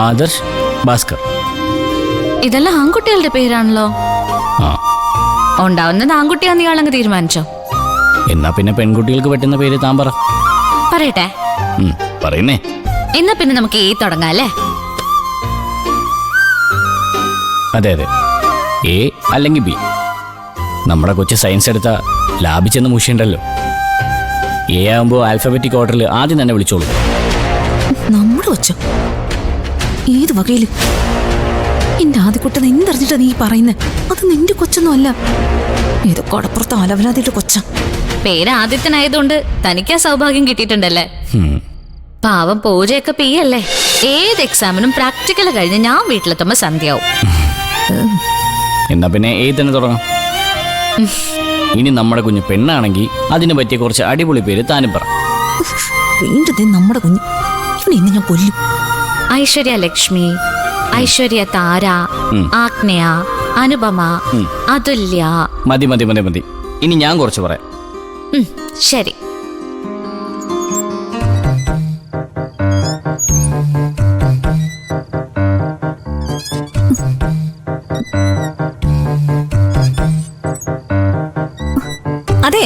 ആദർശ്, ഭാസ്കർ. ഇതെല്ലാം ആൺകുട്ടികളുടെ പേരാണല്ലോ. ആ, ഉണ്ടാവുന്നത് ആൺകുട്ടിയാന്ന് ഇയാളങ്ങ് തീരുമാനിച്ചോ? എന്നാ പിന്നെ പെൺകുട്ടികൾക്ക് പറ്റുന്ന പേര് താൻ പറ. പറയട്ടെ? പറയുന്നേ. എന്നാ പിന്നെ നമുക്ക് എ തുടങ്ങാം അല്ലേ? അതെ അതെ, എ അല്ലെങ്കിൽ ബി. നമ്മുടെ കൊച്ചു സയൻസ് എടുത്ത ലാബിൽ ചെന്ന് മുഷിയുണ്ടല്ലോ. എ ആകുമ്പോൾ ആൽഫബറ്റിക് ഓർഡറിൽ ആദ്യം തന്നെ വിളിച്ചോളൂ. നമ്മുടെ കൊച്ച ഏത് വകയില്? എന്റെ ആദ്യക്കുട്ടൻ എന്തറിഞ്ഞിട്ടാ നീ പറയുന്നത്? അത് നിന്റെ കൊച്ചൊന്നും അല്ല, ഏതോ കടപ്പുറത്ത് അലവലാതിയുടെ കൊച്ച. പേര് ആദിത്യനായതുകൊണ്ട് തനിക്ക് ആ സൗഭാഗ്യം കിട്ടിയിട്ടുണ്ടല്ലേ. പാവം പൂജയൊക്കെ പിയല്ലേ. ഏത് എക്സാമിനും പ്രാക്ടിക്കൽ കഴിഞ്ഞ് ഞാൻ വീട്ടിലെത്തുമ്പോ സന്ധ്യയാവും. എന്നാ പിന്നെ എ തന്നെ തുടങ്ങാം. ഇനി നമ്മുടെ കുഞ്ഞ് പെണ്ണാണെങ്കിൽ അതിന് പറ്റിയ കുറച്ച് അടിപൊളി പേര് താനും പറ. വീണ്ടും നമ്മുടെ കുഞ്ഞ്, ഇവനെ ഇന്ന് ഞാൻ കൊല്ലും. ഐശ്വര്യ ലക്ഷ്മി, ഐശ്വര്യ താര, ആഗ്നേയ, അനുപമ, അതുല്യ. മതി മതി മതി മതി, ഇനി ഞാൻ കുറച്ച് പറയാം. ശരി. അതെ,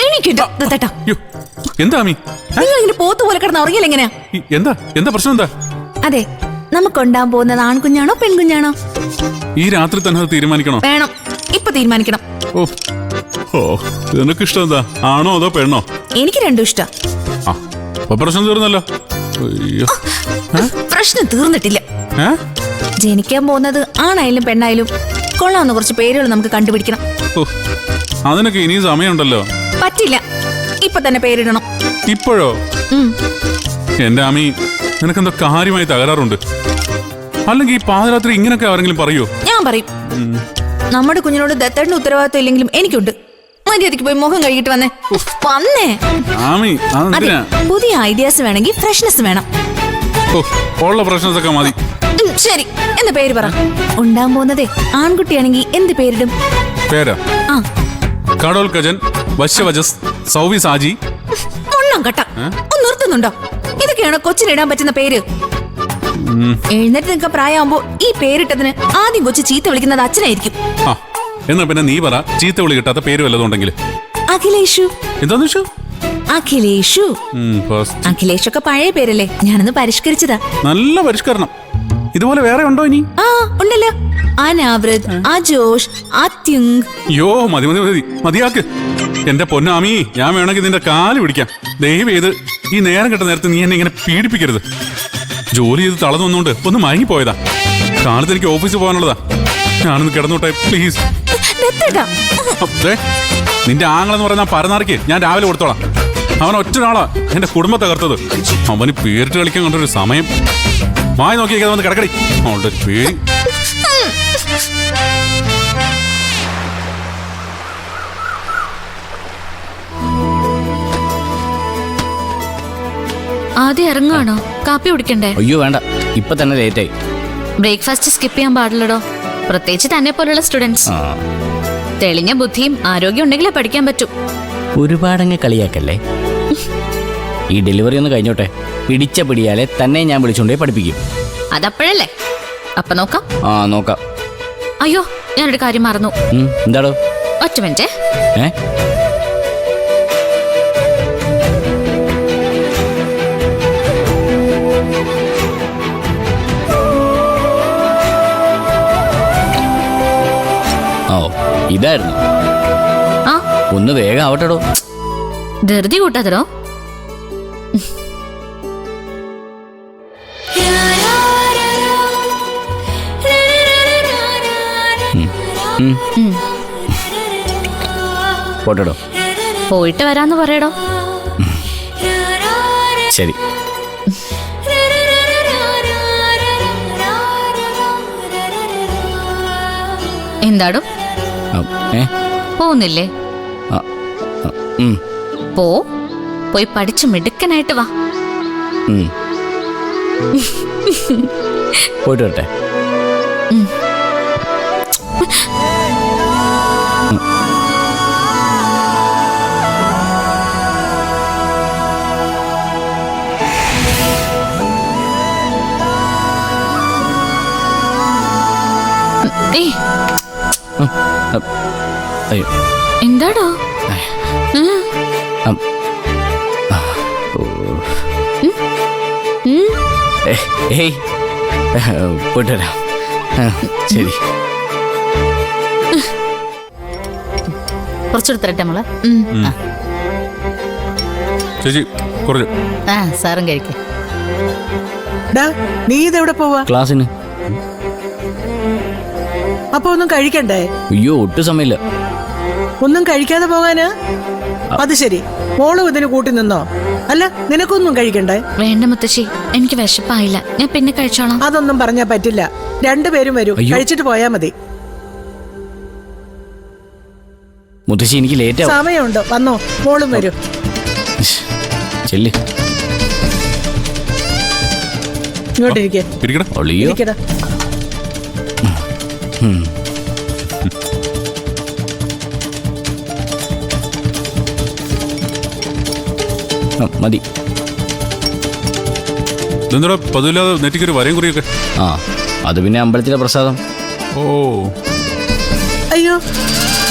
എനിക്കുണ്ടോ തേട്ടാ? എന്താ അമ്മി? നിങ്ങൾ ഇങ്ങനെ പോത്ത് പോലെ കിടന്ന് ഉറങ്ങിയില്ല എങ്ങനെയാ? എന്താ പ്രശ്നം? എന്താ? അതെ, നമുക്കുണ്ടാൻ പോകുന്നത് ആൺകുഞ്ഞാണോ പെൺകുഞ്ഞാണോ? ഈ രാത്രി തന്നെ അത് തീരുമാനിക്കണോ? വേണം, ഇപ്പൊ തീരുമാനിക്കണം. ഓ, നിനക്ക് ഇഷ്ടം എന്താ, ആണോ അതോ പെണ്ണോ? എനിക്ക് രണ്ടും ഇഷ്ടം. പ്രശ്നം തീർന്നല്ലോ. അയ്യോ, പ്രശ്നം തീർന്നിട്ടില്ല. ജനിക്കാൻ പോകുന്നത് ആണായാലും പെണ്ണായാലും കൊള്ളാവുന്ന കുറച്ച് പേരുകൾ നമുക്ക് കണ്ടുപിടിക്കണം. അതിനൊക്കെ ഇനിയും സമയമുണ്ടല്ലോ. പറ്റില്ല, ഇപ്പൊ തന്നെ പേരിടണം. ഇപ്പോഴോ? എന്റെ അമ്മി, നിനക്കെന്തോ കാര്യമായി തകരാറുണ്ട്. അല്ലെങ്കിൽ ഈ പാതിരാത്രി ഇങ്ങനൊക്കെ ആരെങ്കിലും പറയോ? ഞാൻ പറയും. നമ്മുടെ കുഞ്ഞിനോട് ദത്തേട്ടന് ഉത്തരവാദിത്വം ഇല്ലെങ്കിലും എനിക്കുണ്ട്. മര്യാദയ്ക്ക് പോയി മുഖം കഴുകിട്ട് വന്നേ. അതെ, പുതിയ ഐഡിയാസ് വേണമെങ്കിൽ ഫ്രഷ്നെസ് വേണം. ഉള്ള ഫ്രഷ്നെസ് ഒക്കെ മതി. ശരി, എന്താ പേര് പറ. ഉണ്ടാൻ പോകുന്നതേ ആൺകുട്ടിയാണെങ്കിൽ എന്ത് പേരിടും? പേരാ? കടോൽ കജൻ, വശ്യവജസ്, സൗവി സാജി. ഒണ്ണം കട്ട ഒന്ന് നിർത്തുന്നുണ്ടോ? ഇതൊക്കെയാണോ കൊച്ചിനിടാൻ പറ്റുന്ന പേര്? എഴുന്നേറ്റ് നിൽക്കാൻ പ്രായമാകുമ്പോ ഈ പേരിട്ടതിന് ആദ്യം കൊച്ചു ചീത്ത വിളിക്കുന്നത് അച്ഛനായിരിക്കും. എന്നാ പിന്നെ നീ പറ, ചീത്ത വിളി കിട്ടാത്ത പേര് വല്ലതുണ്ടെങ്കിൽ. അഖിലേഷു. എന്താന്ന് വെച്ചു? അഖിലേഷു. അഖിലേഷ് ഒക്കെ പഴയ പേരല്ലേ, ഞാനൊന്ന് പരിഷ്കരിച്ചതാ. നല്ല പരിഷ്കരണം. ഇതുപോലെ വേറെ ഉണ്ടോ ഇനി? ഉണ്ടല്ലോ. അനാവൃത്, അജോഷ്, അത്യുങ്. യോ, മതി മതി മതി, മതിയാക്ക്. എന്റെ പൊന്നാമി, ഞാൻ വേണമെങ്കിൽ നിന്റെ കാല് പിടിക്കാം. ദയവ് ചെയ്ത് ഈ നേരം കെട്ട നേരത്തെ നീ എന്നെ ഇങ്ങനെ പീഡിപ്പിക്കരുത്. ജോലി ചെയ്ത് തളർന്നു വന്നുകൊണ്ട് ഒന്ന് മയങ്ങിപ്പോയതാ. കാലത്ത് എനിക്ക് ഓഫീസിൽ പോകാനുള്ളതാ. ഞാനൊന്ന് കിടന്നോട്ടെ പ്ലീസ്. നിന്റെ ആങ്ങളെന്ന് പറയുന്ന പരനാറിക്ക് ഞാൻ രാവിലെ കൊടുത്തോളാം. അവൻ ഒറ്റൊരാളാ എന്റെ കുടുംബത്തെ തകർത്തത്. അവന് പേരിട്ട് കളിക്കാൻ കണ്ടൊരു സമയം. മായി നോക്കിയേക്കാതെ വന്ന് കിടക്കടി. അവളുടെ പേര് ആദ്യം ഇറങ്ങുവാണോ? കാപ്പി കുടിക്കണ്ടേ? അയ്യോ വേണ്ട, ഇപ്പൊ തന്നെ ലേറ്റായി. ബ്രേക്ക്ഫാസ്റ്റ് സ്കിപ്പ് ചെയ്യാൻ പാടില്ലടോ, പ്രത്യേകിച്ച് തന്നെ പോലുള്ള സ്റ്റുഡൻസ്. തെളിഞ്ഞ ബുദ്ധിയും ആരോഗ്യം ഉണ്ടെങ്കിലേ പഠിക്കാൻ പറ്റൂ. ഒരുപാടങ്ങ് കളിയാക്കല്ലേ. ഈ ഡെലിവറി ഒന്ന് കഴിഞ്ഞോട്ടെ, പിടിച്ച പിടിയാലെ തന്നെ ഞാൻ വിളിച്ചുകൊണ്ടേ പഠിപ്പിക്കും. അതപ്പോഴല്ലേ? അപ്പൊ നോക്കാം. നോക്കാം. അയ്യോ, ഞാനൊരു കാര്യം മറന്നു. എന്താടോ? ഒറ്റ മിനിറ്റ്. ഇതായിരുന്നു. ഒന്ന് വേഗം ആവട്ടെടോ. ധൃതി കൂട്ടാതടോ. പോട്ടെടോ. പോയിട്ട് വരാന്ന് പറയടോ. ശരി. എന്താടോ? പോകുന്നില്ലേ? പോയി പഠിച്ചു മിടുക്കനായിട്ട് വാ. പോയിട്ട് വരട്ടെ. ഏയ് അയ്യോ എന്താടോ ഉം. അം. ഉം. ഏയ് പോയിട്ട് വരാം ശരി. കുറച്ചുകൂടി തരട്ടെ മോളെ ചേച്ചി കുറച്ച്. ആ സാറും കഴിക്കാം. ഡാ നീ ഇതെവിടെ പോവാ? ക്ലാസ്സിന്. അപ്പൊ ഒന്നും കഴിക്കണ്ടേ? അയ്യോ ഒട്ടും സമയമില്ല. ഒന്നും കഴിക്കാതെ പോകാനാ? അത് ശരി, മോളും ഇതിന് കൂട്ടി നിന്നോ? അല്ല നിനക്കൊന്നും കഴിക്കണ്ടേ? വേണ്ട മുത്തശ്ശി, എനിക്ക് വിശപ്പായില്ല, ഞാൻ പിന്നെ കഴിച്ചോളാം. അതൊന്നും പറഞ്ഞാ പറ്റില്ല. രണ്ടുപേരും വരൂ, അയ്യോ. കഴിച്ചിട്ട് പോയാ മതി. മുത്തശ്ശി എനിക്ക് ലേറ്റ് ആവും. സമയമുണ്ട്, വന്നോ. മോളും വരൂ. ചെല്ല്. ഇങ്ങോട്ടിരിക്കെ. ഇരിക്കടാ. ഒളിയോ ഇരിക്കടാ. മതി. ഇതെന്താ പതിവില്ലാതെ നെറ്റിക്കൊരു വരയും കുറിയൊക്കെ? ആ അത് പിന്നെ അമ്പലത്തിലെ പ്രസാദം. ഓ അയ്യോ,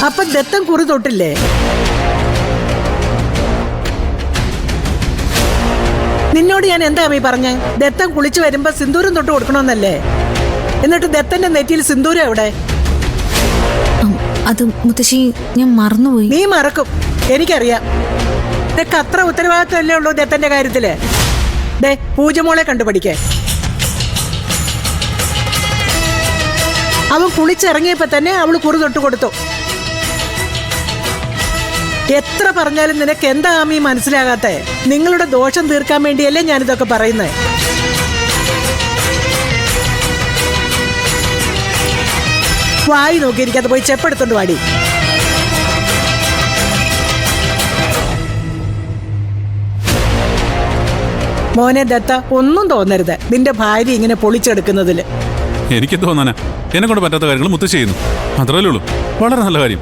അപ്പൊ ദത്തം കുറി തൊട്ടില്ലേ? നിന്നോട് ഞാൻ എന്താ അമ്മീ പറഞ്ഞേ? ദത്തം കുളിച്ചു വരുമ്പോ സിന്ദൂരം തൊട്ട് കൊടുക്കണമെന്നല്ലേ? എന്നിട്ട് ദത്തന്റെ നെറ്റിയിൽ സിന്ദൂരം എവിടെ? അത് മുത്തശ്ശി ഞാൻ മറന്നുപോയി. നീ മറക്കും, എനിക്കറിയാം. ഇതൊക്കെ അത്ര ഉത്തരവാദിത്തമല്ലേ ഉള്ളൂ ദത്തന്റെ കാര്യത്തില്. ദേ പൂജമോളെ കണ്ടുപഠിക്കേ. അവൻ കുളിച്ചിറങ്ങിയപ്പോ തന്നെ അവള് കുറി തൊട്ട് കൊടുത്തു. എത്ര പറഞ്ഞാലും നിനക്ക് എന്താ ആമീ മനസ്സിലാകാത്തെ? നിങ്ങളുടെ ദോഷം തീർക്കാൻ വേണ്ടിയല്ലേ ഞാനിതൊക്കെ പറയുന്നത്. വായി നോക്കിയിരിക്കാതെ പോയി ചെപ്പെടുത്തോണ്ട് വാടി. മോനെ ദത്ത, ഒന്നും തോന്നരുത് നിന്റെ ഭാര്യ ഇങ്ങനെ പൊളിച്ചെടുക്കുന്നതില്. എനിക്ക് തോന്നാനാ, എന്നെ കൊണ്ട് പറ്റാത്ത കാര്യങ്ങൾ മുത്തശ്ശി ചെയ്യുന്നു. അത്രയല്ലേ ഉള്ളൂ. വളരെ നല്ല കാര്യം.